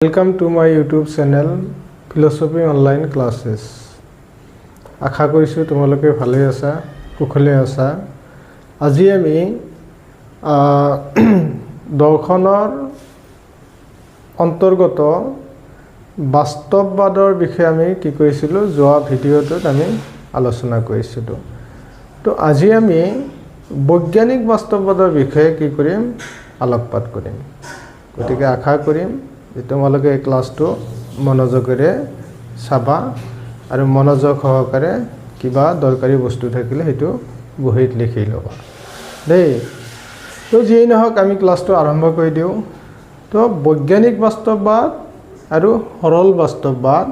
Welcome to my YouTube channel Philosophy Online Classes. আশা কৰিছো তোমালোকে ভালে আছা, কুশলে আছা। আজি আমি দৰ্শনৰ অন্তৰ্গত বাস্তৱবাদৰ বিষয়ে আমি কি কৰিছিলো যোৱা ভিডিঅটোত আমি আলোচনা কৰিছিলো। তো আজি আমি বৈজ্ঞানিক বাস্তৱবাদৰ বিষয়ে কি কৰিম আলোকপাত কৰিম। গতিকে আশা কৰিম তোমালোকে এই ক্লাসটো মনোযোগেৰে চাবা আৰু মনোযোগ সহকাৰে কিবা দৰকাৰী বস্তু থাকিলে হেতু বহিত লিখি লবা দেই। তো যেই নহওক আমি ক্লাসটো আৰম্ভ কৰি দিও। তো বৈজ্ঞানিক বাস্তৱবাদ আৰু সৰল বাস্তৱবাদ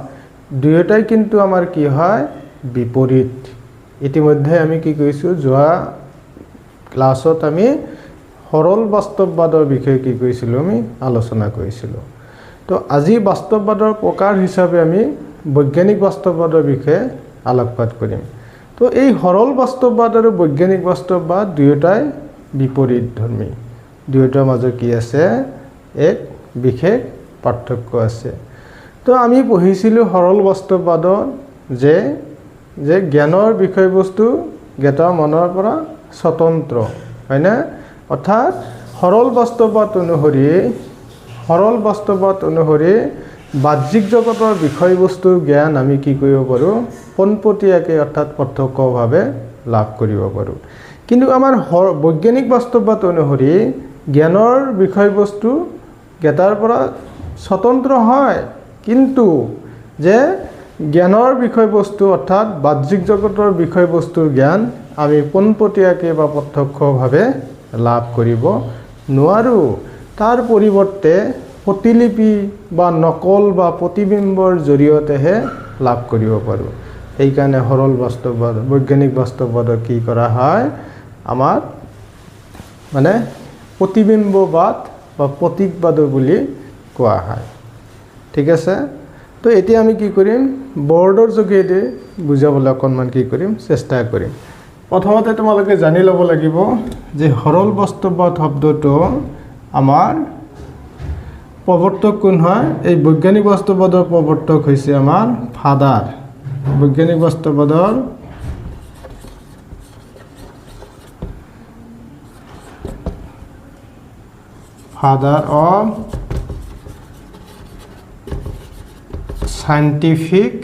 দুয়োটাই কিন্তু আমাৰ কি হয় বিপৰীত। ইতিমধ্যে আমি কি কৰিছো যোৱা ক্লাসত আমি সৰল বাস্তৱবাদৰ বিষয়ে কি কৰিছিলো আমি আলোচনা কৰিছিলো। তো আজি বাস্তৱবাদৰ প্ৰকাৰ হিচাপে আমি বৈজ্ঞানিক বাস্তৱবাদৰ বিষয়ে আলোকপাত কৰিম। তো এই সৰল বাস্তৱবাদ আৰু বৈজ্ঞানিক বাস্তৱবাদ দুয়োটাই বিপৰীতধৰ্মী। দুয়োটাৰ মাজত কি আছে এক বিশেষ পাৰ্থক্য আছে। তো আমি পঢ়িছিলো সৰল বাস্তৱবাদত যে জ্ঞানৰ বিষয়বস্তু জ্ঞাতা মনৰ পৰা স্বতন্ত্ৰ হয় না। অৰ্থাৎ সৰল বাস্তৱবাদ অনুসৰি বাহ্যিক জগতৰ বিষয়বস্তুৰ জ্ঞান আমি কি কৰিব পাৰো পোনপটীয়াকৈ অৰ্থাৎ প্ৰত্যক্ষভাৱে লাভ কৰিব পাৰো। কিন্তু আমাৰ বৈজ্ঞানিক বাস্তৱবাদ অনুসৰি জ্ঞানৰ বিষয়বস্তু জ্ঞাতাৰ পৰা স্বতন্ত্ৰ হয়, কিন্তু যে জ্ঞানৰ বিষয়বস্তু অৰ্থাৎ বাহ্যিক জগতৰ বিষয়বস্তুৰ জ্ঞান আমি পোনপটীয়াকৈ বা প্ৰত্যক্ষভাৱে লাভ কৰিব নোৱাৰো। তাৰ পৰিৱৰ্তে প্ৰতিলিপি বা নকল বা প্ৰতিবিম্বৰ জৰিয়তেহে লাভ কৰিব পাৰো। এই কাৰণে সৰল বাস্তৱবাদ বৈজ্ঞানিক বাস্তৱবাদক কি কৰা হয় আমাৰ মানে প্ৰতিবিম্ববাদ বা প্ৰতীকবাদ বুলি কোৱা হয়। ঠিক আছে। তো এতিয়া আমি কি কৰিম বৰ্ডৰ যোগেদি বুজাবলৈ অকণমান কি কৰিম চেষ্টা কৰিম। প্ৰথমতে তোমালোকে জানি ল'ব লাগিব যে সৰল বাস্তৱবাদ শব্দটো আমাৰ প্ৰৱৰ্তক কোন হয়। এই বৈজ্ঞানিক বাস্তৱবাদৰ প্ৰৱৰ্তক হৈছে আমাৰ ফাদাৰ। বৈজ্ঞানিক বাস্তৱবাদৰ father of scientific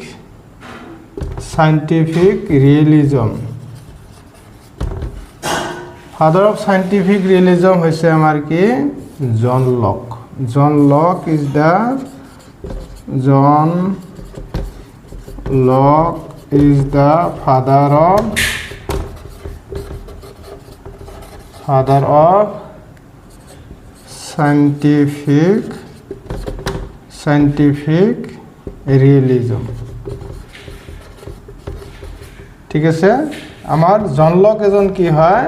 realism. Father of scientific realism হৈছে আমাৰ কি John Locke. John Locke is the father of scientific realism. ঠিক আছে। আমাৰ জন লক এজন কি হয়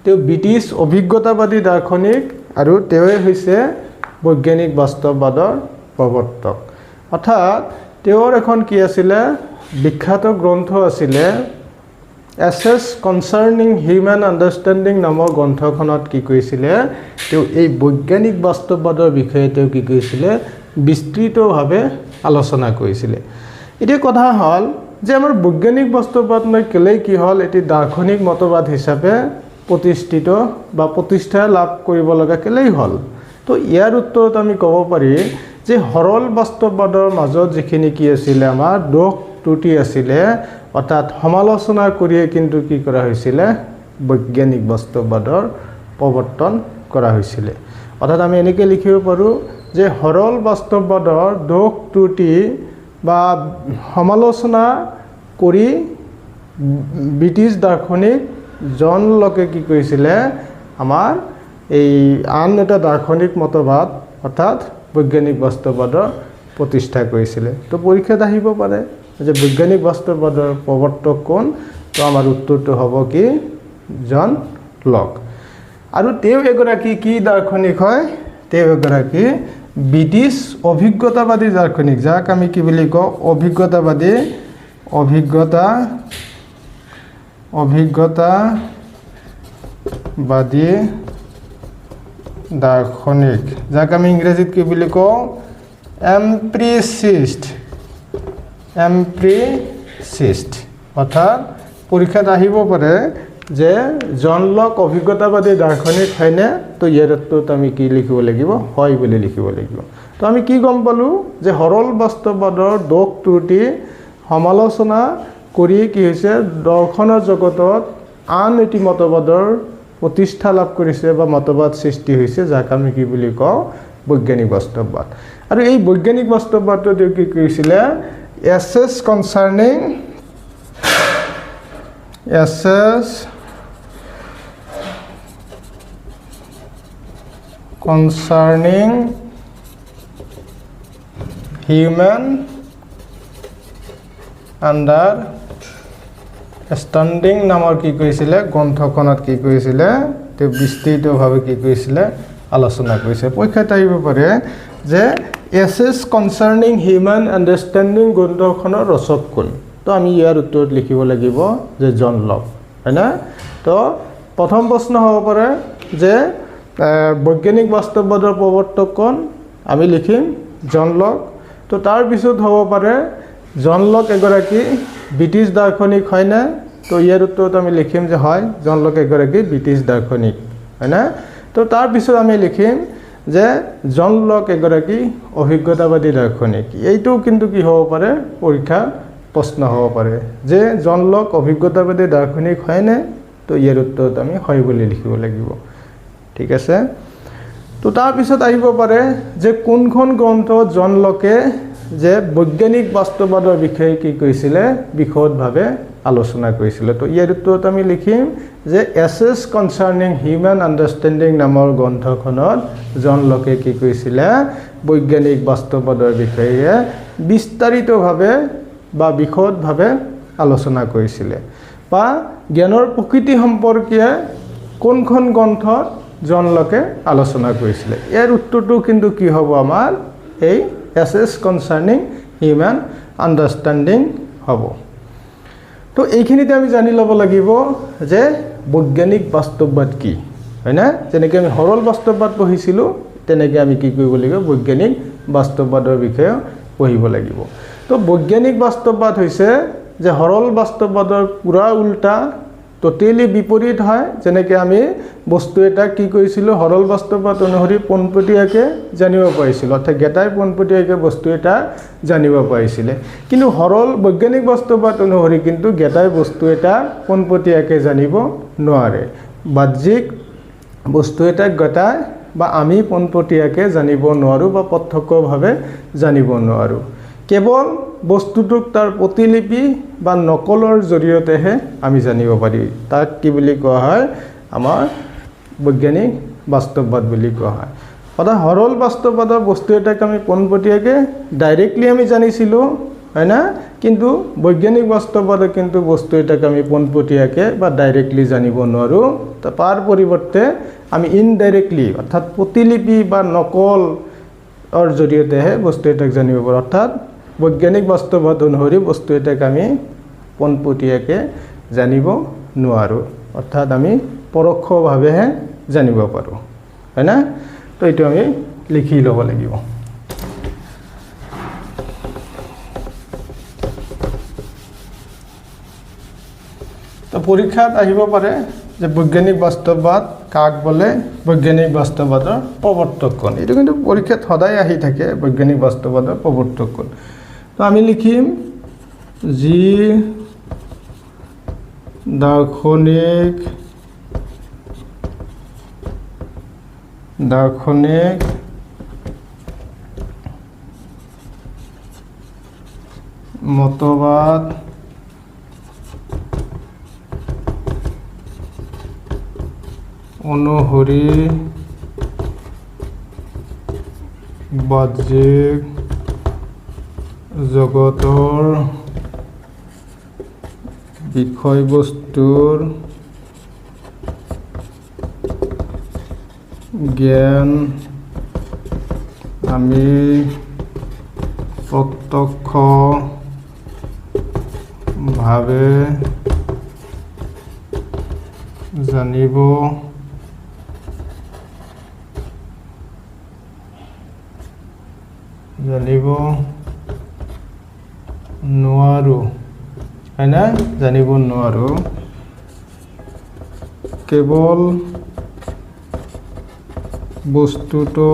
তেওঁ ব্ৰিটিছ অভিজ্ঞতাবাদী দাৰ্শনিক আৰু তেওঁৱে হৈছে বৈজ্ঞানিক বাস্তৱবাদৰ প্ৰৱৰ্তক। অৰ্থাৎ তেওঁৰ এখন কি আছিলে বিখ্যাত গ্ৰন্থ আছিলে এছেছ কনচাৰ্নিং হিউমেন আণ্ডাৰষ্টেণ্ডিং নামৰ গ্ৰন্থখনত কি কৰিছিলে তেওঁ এই বৈজ্ঞানিক বাস্তৱবাদৰ বিষয়ে তেওঁ কি কৰিছিলে বিস্তৃতভাৱে আলোচনা কৰিছিলে। এতিয়া কথা হ'ল যে আমাৰ বৈজ্ঞানিক বাস্তৱবাদ কেলেই কি হ'ল এটি দাৰ্শনিক মতবাদ হিচাপে প্ৰতিষ্ঠিত বা প্ৰতিষ্ঠা লাভ কৰিব লগা কেলেই হ'ল। তো ইয়াৰ উত্তৰত আমি ক'ব পাৰি যে সৰল বাস্তৱবাদৰ মাজত যিখিনি কি আছিলে আমাৰ দোষ ত্ৰুটি আছিলে অৰ্থাৎ সমালোচনা কৰিয়ে কিন্তু কি কৰা হৈছিলে বৈজ্ঞানিক বাস্তৱবাদৰ প্ৰৱৰ্তন কৰা হৈছিলে। অৰ্থাৎ আমি এনেকৈ লিখিব পাৰোঁ যে সৰল বাস্তৱবাদৰ দোষ ত্ৰুটি বা সমালোচনা কৰি ব্ৰিটিছ দাৰ্শনিক জন লকে কি কৰিছিলে আমাৰ এই আন এটা দাৰ্শনিক মতবাদ অৰ্থাৎ বৈজ্ঞানিক বাস্তৱবাদৰ প্ৰতিষ্ঠা কৰিছিলে। তো পৰীক্ষাত আহিব পাৰে যে বৈজ্ঞানিক বাস্তৱবাদৰ প্ৰৱৰ্তক কোন। তো আমাৰ উত্তৰটো হ'ব কি জন লক। আৰু তেওঁ এগৰাকী কি দাৰ্শনিক হয় তেওঁ এগৰাকী ব্ৰিটিছ অভিজ্ঞতাবাদী দাৰ্শনিক যাক আমি কি বুলি কওঁ অভিজ্ঞতাবাদী দাৰ্শনিক যাক আমি ইংৰাজীত কি বুলি কওঁ এম্প্ৰিচিষ্ট অৰ্থাৎ পৰীক্ষাত আহিব পাৰে যে জন লক অভিজ্ঞতাবাদী দাৰ্শনিক হয়নে তো ইয়াৰ উত্তৰত আমি কি লিখিব লাগিব হয় বুলি লিখিব লাগিব তো আমি কি গম পালোঁ যে সৰল বাস্তৱবাদৰ দোষ ত্ৰুটি সমালোচনা কৰি কি হৈছে দৰ্শনৰ জগতত আন এটি মতবাদৰ প্ৰতিষ্ঠা লাভ কৰিছে বা মতবাদ সৃষ্টি হৈছে যাক আমি কি বুলি কওঁ বৈজ্ঞানিক বাস্তৱবাদ আৰু এই বৈজ্ঞানিক বাস্তৱবাদটো তেওঁ কি কৰিছিলে এছেছ কনচাৰ্নিং হিউমেন আণ্ডাৰষ্টেণ্ডিং নামৰ কি কৰিছিলে গ্ৰন্থখনত কি কৰিছিলে তেওঁ বিস্তৃতভাৱে কি কৰিছিলে আলোচনা কৰিছে পৰীক্ষাত আহিব পাৰে যে এছেছ কনচাৰ্নিং হিউমেন আণ্ডাৰষ্টেণ্ডিং গ্ৰন্থখনৰ ৰচক কোন তো আমি ইয়াৰ উত্তৰত লিখিব লাগিব যে জন লক হয়নে তো প্ৰথম প্ৰশ্ন হ'ব পাৰে যে বৈজ্ঞানিক বাস্তৱবাদৰ প্ৰৱৰ্তক কোন আমি লিখিম জন লক তো তাৰ পিছত হ'ব পাৰে জন লক এগৰাকী ব্ৰিটিছ দাৰ্শনিক হয়নে তো ইয়াৰ উত্তৰত আমি লিখিম যে হয় জন লক এগৰাকী ব্ৰিটিছ দাৰ্শনিক হয়নে তো তাৰ পিছত আমি লিখিম যে জন লক এগৰাকী অভিজ্ঞতাবাদী দাৰ্শনিক এইটো কিন্তু কি হ'ব পাৰে পৰীক্ষাত প্ৰশ্ন হ'ব পাৰে যে জন লক অভিজ্ঞতাবাদী দাৰ্শনিক হয়নে তো ইয়াৰ উত্তৰত আমি হয় বুলি লিখিব লাগিব ঠিক আছে তো তাৰ পিছত আহিব পাৰে যে কোনখন গ্ৰন্থত জন লকে যে বৈজ্ঞানিক বাস্তৱবাদৰ বিষয়ে কি কৰিছিলে বিশদভাৱে আলোচনা কৰিছিলে তো ইয়াৰ উত্তৰত আমি লিখিম যে এছেছ কনচাৰ্নিং হিউমেন আণ্ডাৰষ্টেণ্ডিং নামৰ গ্ৰন্থখনত জন লকে কি কৰিছিলে বৈজ্ঞানিক বাস্তৱবাদৰ বিষয়ে বিস্তাৰিতভাৱে বা বিশদভাৱে আলোচনা কৰিছিলে বা জ্ঞানৰ প্ৰকৃতি সম্পৰ্কে কোনখন গ্ৰন্থত জন লকে আলোচনা কৰিছিলে ইয়াৰ উত্তৰটো কিন্তু কি হ'ব আমাৰ এই এছেছ কনচাৰ্নিং হিউমেন আণ্ডাৰষ্টেণ্ডিং হ'ব তো এইখিনিতে আমি জানি ল'ব লাগিব যে বৈজ্ঞানিক বাস্তৱবাদ কি হয়নে যেনেকৈ আমি সৰল বাস্তৱবাদ পঢ়িছিলোঁ তেনেকৈ আমি কি কৰিব লাগিব বৈজ্ঞানিক বাস্তৱবাদৰ বিষয়ে পঢ়িব লাগিব তো বৈজ্ঞানিক বাস্তৱবাদ হৈছে যে সৰল বাস্তৱবাদৰ পুৰা উল্টা টোটেলি বিপৰীত হয় যেনেকৈ আমি বস্তু এটা কি কৰিছিলোঁ সৰল বাস্তৱবাদ অনুসৰি পোনপটীয়াকৈ জানিব পাৰিছিলোঁ অৰ্থাৎ গেটাই পোনপটীয়াকৈ বস্তু এটা জানিব পাৰিছিলে কিন্তু সৰল বৈজ্ঞানিক বাস্তৱবাদ অনুসৰি কিন্তু গেটাই বস্তু এটা পোনপটীয়াকৈ জানিব নোৱাৰে বাহ্যিক বস্তু এটা গেটাই বা আমি পোনপটীয়াকৈ জানিব নোৱাৰোঁ বা প্ৰত্যক্ষভাৱে জানিব নোৱাৰোঁ কেৱল বস্তুটোক তাৰ প্ৰতিলিপি বা নকলৰ জৰিয়তেহে আমি জানিব পাৰি তাক কি বুলি কোৱা হয় আমাৰ বৈজ্ঞানিক বাস্তৱবাদ বুলি কোৱা হয় অৰ্থাৎ সৰল বাস্তৱবাদৰ বস্তু এটাক আমি পোনপটীয়াকৈ ডাইৰেক্টলি আমি জানিছিলোঁ হয় না কিন্তু বৈজ্ঞানিক বাস্তৱবাদত কিন্তু বস্তু এটাক আমি পোনপটীয়াকৈ বা ডাইৰেক্টলি জানিব নোৱাৰোঁ তাৰ পৰিৱৰ্তে আমি ইনডাইৰেক্টলি অৰ্থাৎ প্ৰতিলিপি বা নকলৰ জৰিয়তেহে বস্তু এটাক জানিব পাৰোঁ অৰ্থাৎ বৈজ্ঞানিক বাস্তৱবাদ অনুসৰি বস্তু এটাক আমি পোনপটীয়াকৈ জানিব নোৱাৰোঁ অৰ্থাৎ আমি পৰোক্ষভাৱেহে জানিব পাৰোঁ হয় না তো এইটো আমি লিখি ল'ব লাগিব তো পৰীক্ষাত আহিব পাৰে যে বৈজ্ঞানিক বাস্তৱবাদ কাক বোলে বৈজ্ঞানিক বাস্তৱবাদৰ প্ৰৱৰ্তক কোন এইটো কিন্তু পৰীক্ষাত সদায় আহি থাকে বৈজ্ঞানিক বাস্তৱবাদৰ প্ৰৱৰ্তক কোন তো আমি লিখিম যি দাৰ্শনিক মতবাদ অনুসৰি বাহ্যিক জগতৰ বিষয়বস্তুৰ জ্ঞান আমি প্ৰত্যক্ষভাৱে জানিব জানিব নোৱাৰো হয় না জানিব নোৱাৰো কেৱল বস্তুটো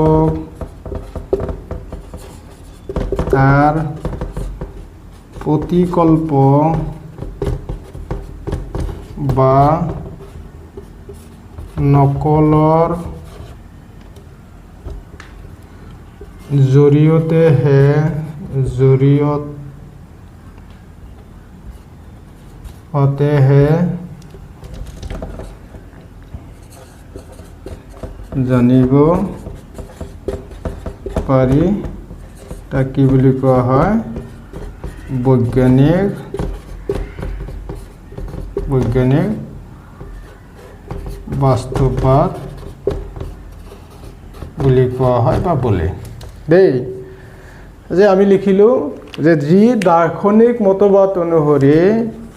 তাৰ প্ৰতিকল্প বা নকলৰ জৰিয়তেহে জানিব পাৰি তাক কি বুলি কোৱা হয় বৈজ্ঞানিক বাস্তৱবাদ বুলি কোৱা হয় বা বোলে দেই যে আমি লিখিলোঁ যে যি দাৰ্শনিক মতবাদ অনুসৰি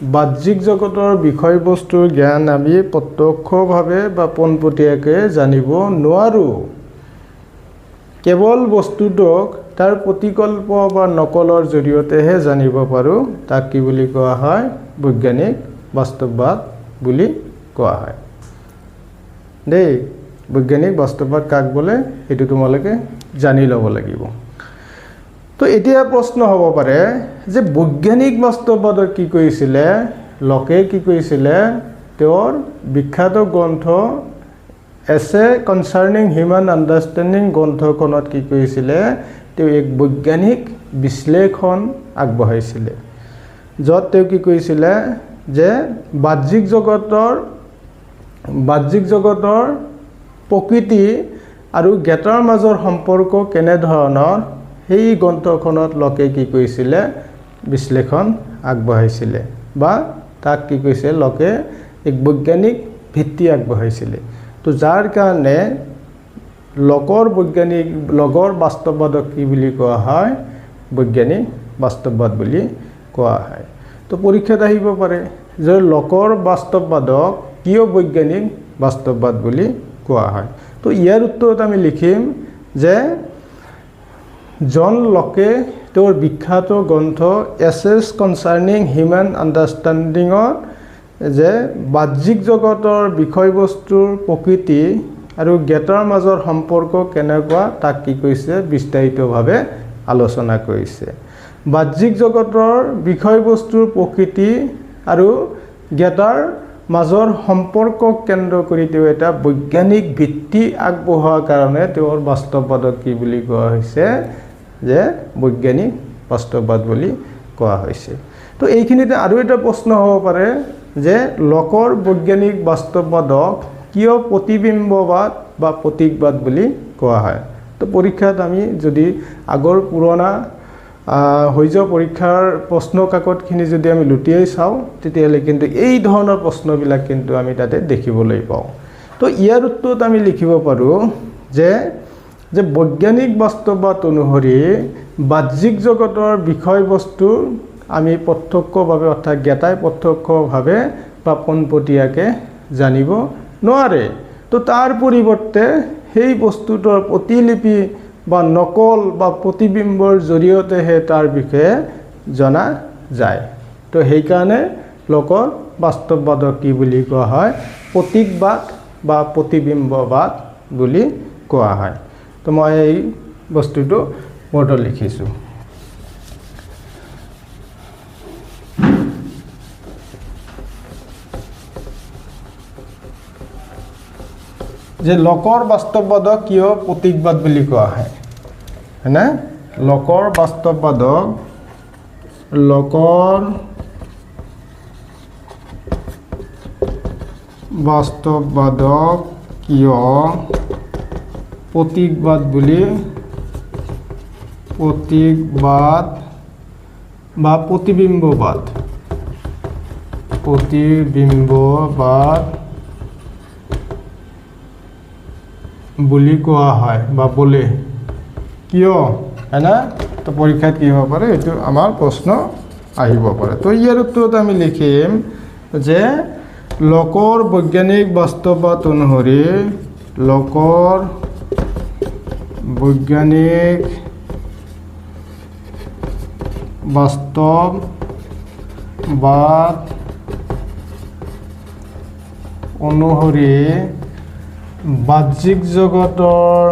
বাহ্যিক জগতৰ বিষয়বস্তুৰ জ্ঞান আমি প্ৰত্যক্ষভাৱে বা পোনপটীয়াকৈ জানিব নোৱাৰোঁ কেৱল বস্তুটোক তাৰ প্ৰতিকল্প বা নকলৰ জৰিয়তেহে জানিব পাৰোঁ তাক কি বুলি কোৱা হয় বৈজ্ঞানিক বাস্তৱবাদ বুলি কোৱা হয় দেই বৈজ্ঞানিক বাস্তৱবাদ কাক বোলে সেইটো তোমালোকে জানি ল'ব লাগিব তো এতিয়া প্ৰশ্ন হ'ব পাৰে যে বৈজ্ঞানিক বাস্তৱবাদত কি কৰিছিলে লকে কি কৰিছিলে তেওঁৰ বিখ্যাত গ্ৰন্থ এছে কনচাৰ্নিং হিউমেন আণ্ডাৰষ্টেণ্ডিং গ্ৰন্থখনত কি কৰিছিলে তেওঁ এক বৈজ্ঞানিক বিশ্লেষণ আগবঢ়াইছিলে য'ত তেওঁ কি কৰিছিলে যে বাহ্যিক জগতৰ প্ৰকৃতি আৰু জ্ঞাতৰ মাজৰ সম্পৰ্ক কেনেধৰণৰ সেই গ্ৰন্থখনত লকে কি কৰিছিলে বিশ্লেষণ আগবঢ়াইছিলে বা তাক কি কৈছে লকে এক বৈজ্ঞানিক ভিত্তি আগবঢ়াইছিলে তো যাৰ কাৰণে লগৰ বাস্তৱবাদক কি বুলি কোৱা হয় বৈজ্ঞানিক বাস্তৱবাদ বুলি কোৱা হয় তো পৰীক্ষাত আহিব পাৰে যে লকৰ বাস্তৱবাদক কিয় বৈজ্ঞানিক বাস্তৱবাদ বুলি কোৱা হয় তো ইয়াৰ উত্তৰত আমি লিখিম যে জন লকে তেওঁৰ বিখ্যাত গ্ৰন্থ এছেছ কনচাৰ্নিং হিউমেন আণ্ডাৰষ্টেণ্ডিঙত যে বাহ্যিক জগতৰ বিষয়বস্তুৰ প্ৰকৃতি আৰু জ্ঞাতৰ মাজৰ সম্পৰ্ক কেনেকুৱা তাক কি কৰিছে বিস্তাৰিতভাৱে আলোচনা কৰিছে বাহ্যিক জগতৰ বিষয়বস্তুৰ প্ৰকৃতি আৰু জ্ঞাতৰ মাজৰ সম্পৰ্কক কেন্দ্ৰ কৰি তেওঁ এটা বৈজ্ঞানিক ভিত্তি আগবঢ়োৱাৰ কাৰণে তেওঁৰ বাস্তৱবাদক কি বুলি কোৱা হৈছে যে বৈজ্ঞানিক বাস্তৱবাদ বুলি কোৱা হৈছে তো এইখিনিতে আৰু এটা প্ৰশ্ন হ'ব পাৰে যে লকৰ বৈজ্ঞানিক বাস্তৱবাদক কিয় প্ৰতিবিম্ববাদ বা প্ৰতীকবাদ বুলি কোৱা হয় তো পৰীক্ষাত আমি যদি আগৰ পুৰণা হৈ যোৱা পৰীক্ষাৰ প্ৰশ্ন কাকতখিনি যদি আমি লুটিয়াই চাওঁ তেতিয়াহ'লে কিন্তু এই ধৰণৰ প্ৰশ্নবিলাক কিন্তু আমি তাতে দেখিবলৈ পাওঁ তো ইয়াৰ উত্তৰত আমি লিখিব পাৰোঁ যে বৈজ্ঞানিক বাস্তৱবাদ অনুসৰি বাহ্যিক জগতৰ বিষয়বস্তুৰ আমি প্ৰত্যক্ষভাৱে অৰ্থাৎ জ্ঞাতাই প্ৰত্যক্ষভাৱে বা পোনপটীয়াকৈ জানিব নোৱাৰে তো তাৰ পৰিৱৰ্তে সেই বস্তুটোৰ প্ৰতিলিপি বা নকল বা প্ৰতিবিম্বৰ জৰিয়তেহে তাৰ বিষয়ে জনা যায় তো সেইকাৰণে লোকৰ বাস্তৱবাদক কি বুলি কোৱা হয় প্ৰতীকবাদ বা প্ৰতিবিম্ববাদ বুলি কোৱা হয় তো মই এই বস্তুটো বৰ্ডত লিখিছোঁ যে লোকৰ বাস্তৱবাদক কিয় প্ৰতীকবাদ বুলি কোৱা হয় হয়নে লোকৰ বাস্তৱবাদক কিয় প্ৰতীকবাদ বা প্ৰতিবিম্ববাদ বুলি কোৱা হয় বা বোলে কিয় হয়না তো পৰীক্ষাত কি হ'ব পাৰে এইটো আমাৰ প্ৰশ্ন আহিব পাৰে তো ইয়াৰ উত্তৰত আমি লিখিম যে লোকৰ বৈজ্ঞানিক বাস্তৱবাদ অনুসৰি লোকৰ বৈজ্ঞানিক বাস্তববাদ অনুসৰি বাহ্যিক জগতৰ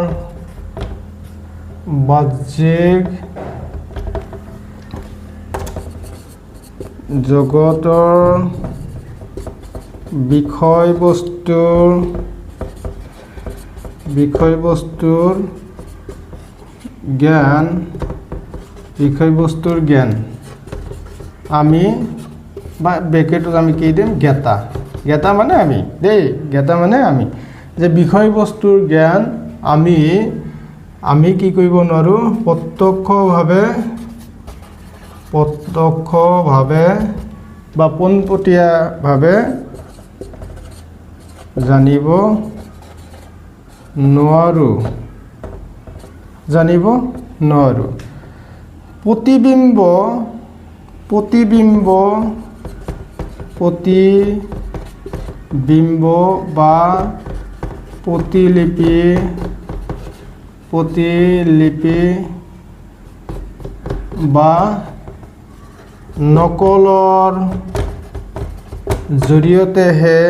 বিষয়বস্তুৰ জ্ঞান আমি বা ব্ৰেকেটত আমি কি দিম জ্ঞাতা মানে আমি দেই জ্ঞাতা মানে আমি যে বিষয়বস্তুৰ জ্ঞান আমি কি কৰিব নোৱাৰোঁ প্ৰত্যক্ষভাৱে বা পোনপটীয়াভাৱে জানিব নোৱাৰোঁ প্ৰতিবিম্ব বা প্ৰতিলিপি বা নকলৰ জৰিয়তেহে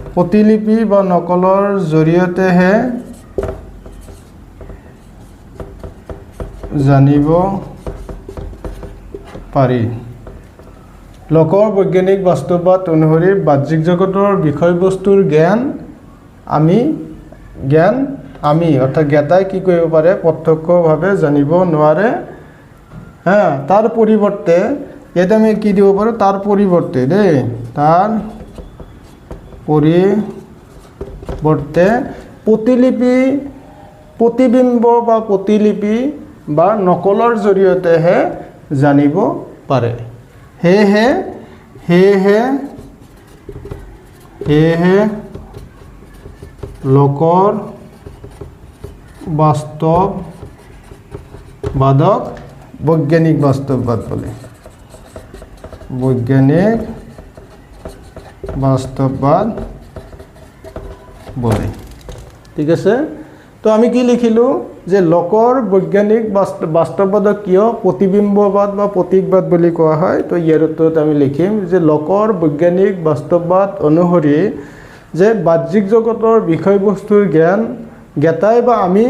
প্ৰতিলিপি বা নকলৰ জৰিয়তেহে জানিব পাৰি লোকৰ বৈজ্ঞানিক বাস্তৱবাদ অনুসৰি বাহ্যিক জগতৰ বিষয়বস্তুৰ জ্ঞান আমি অৰ্থাৎ জ্ঞাতাই কি কৰিব পাৰে প্ৰত্যক্ষভাৱে জানিব নোৱাৰে তাৰ পৰিৱৰ্তে ইয়াতে আমি কি দিব পাৰোঁ তাৰ পৰিৱৰ্তে প্ৰতিবিম্ব বা প্ৰতিলিপি বা নকলৰ জৰিয়তেহে জানিব পাৰে সেয়েহে লোকৰ বাস্তৱবাদক বৈজ্ঞানিক বাস্তৱবাদ বোলে ঠিক আছে তো আমি কি লিখিলোঁ যে লোকৰ বৈজ্ঞানিক বাস্তৱবাদক কিয় প্ৰতিবিম্ববাদ বা প্ৰতীকবাদ বুলি কোৱা হয় তো ইয়াৰ উত্তৰত আমি লিখিম যে লোকৰ বৈজ্ঞানিক বাস্তৱবাদ অনুসৰি যে বাহ্যিক জগতৰ বিষয়বস্তুৰ জ্ঞাতাই বা আমি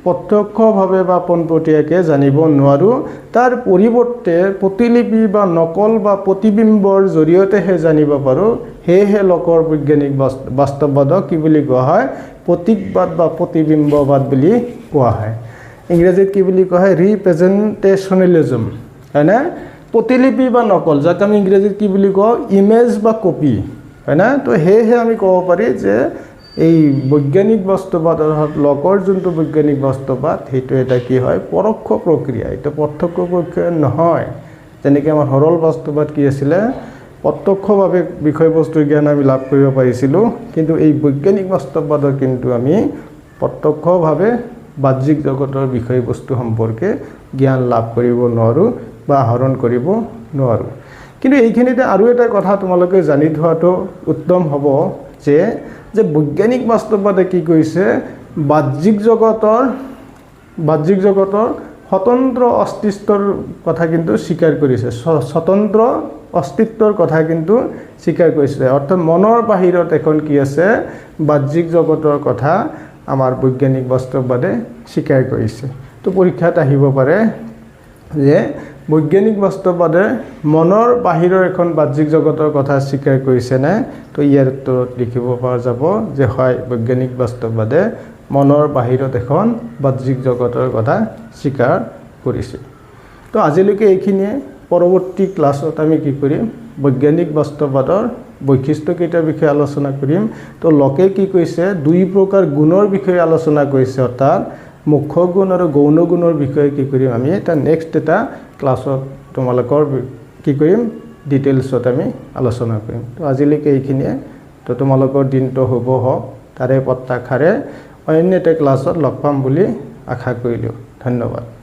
প্ৰত্যক্ষভাৱে বা পোনপটীয়াকৈ জানিব নোৱাৰোঁ তাৰ পৰিৱৰ্তে প্ৰতিলিপি বা নকল বা প্ৰতিবিম্বৰ জৰিয়তেহে জানিব পাৰোঁ সেয়েহে লোকৰ বৈজ্ঞানিক বাস্তৱবাদক কি বুলি কোৱা হয় প্ৰতীকবাদ বা প্ৰতিবিম্ববাদ বুলি কোৱা হয় ইংৰাজীত কি বুলি কোৱা হয় ৰিপ্ৰেজেণ্টেশ্যনেলিজম হয়নে প্ৰতিলিপি বা নকল যাক আমি ইংৰাজীত কি বুলি কওঁ ইমেজ বা কপি হয়নে তো সেয়েহে আমি ক'ব পাৰি যে এই বৈজ্ঞানিক বাস্তৱবাদ অৰ্থাৎ লোকৰ যোনটো বৈজ্ঞানিক বাস্তৱবাদ সেইটো এটা কি হয় পৰোক্ষ প্ৰক্ৰিয়া এইটো প্ৰত্যক্ষ প্ৰক্ৰিয়া নহয় যেনেকৈ আমাৰ সৰল বাস্তৱবাদ কি আছিলে প্ৰত্যক্ষভাৱে বিষয়বস্তুৰ জ্ঞান আমি লাভ কৰিব পাৰিছিলোঁ কিন্তু এই বৈজ্ঞানিক বাস্তৱবাদৰ কিন্তু আমি প্ৰত্যক্ষভাৱে বাহ্যিক জগতৰ বিষয়বস্তু সম্পৰ্কে জ্ঞান লাভ কৰিব নোৱাৰোঁ বা আহৰণ কৰিব নোৱাৰোঁ কিন্তু এইখিনিতে আৰু এটা কথা তোমালোকে জানি থোৱাটো উত্তম হ'ব যে বৈজ্ঞানিক বাস্তৱবাদে কি কৰিছে বাহ্যিক জগতৰ স্বতন্ত্ৰ অস্তিত্বৰ কথা কিন্তু স্বীকাৰ কৰিছে স্বতন্ত্ৰ অস্তিত্বৰ কথা কিন্তু স্বীকাৰ কৰিছে অৰ্থাৎ মনৰ বাহিৰত এখন কি আছে বাহ্যিক জগতৰ কথা আমাৰ বৈজ্ঞানিক বাস্তৱবাদে স্বীকাৰ কৰিছে তো পৰীক্ষাত আহিব পাৰে যে বৈজ্ঞানিক বাস্তৱবাদে মনৰ বাহিৰৰ এখন বাহ্যিক জগতৰ কথা স্বীকাৰ কৰিছেনে তো ইয়াৰ উত্তৰত লিখিব পৰা যাব যে হয় বৈজ্ঞানিক বাস্তৱবাদে মনৰ বাহিৰত এখন বাহ্যিক জগতৰ কথা স্বীকাৰ কৰিছে তো আজিলৈকে এইখিনিয়ে পৰৱৰ্তী ক্লাছত আমি কি কৰিম বৈজ্ঞানিক বাস্তৱবাদৰ বৈশিষ্ট্যকেইটাৰ বিষয়ে আলোচনা কৰিম তো লোকে কি কৈছে দুই প্ৰকাৰ গুণৰ বিষয়ে আলোচনা কৰিছে অৰ্থাৎ মুখ্য গুণ আৰু গৌণ গুণৰ বিষয়ে কি কৰিম আমি এটা নেক্সট এটা ক্লাছত তোমালোকৰ কি কৰিম ডিটেইলছত আমি আলোচনা কৰিম তো আজিলৈকে এইখিনিয়ে তো তোমালোকৰ দিনটো শুভ হওক তাৰে প্ৰত্যাশাৰে অন্য এটা ক্লাছত লগ পাম বুলি আশা কৰিলোঁ ধন্যবাদ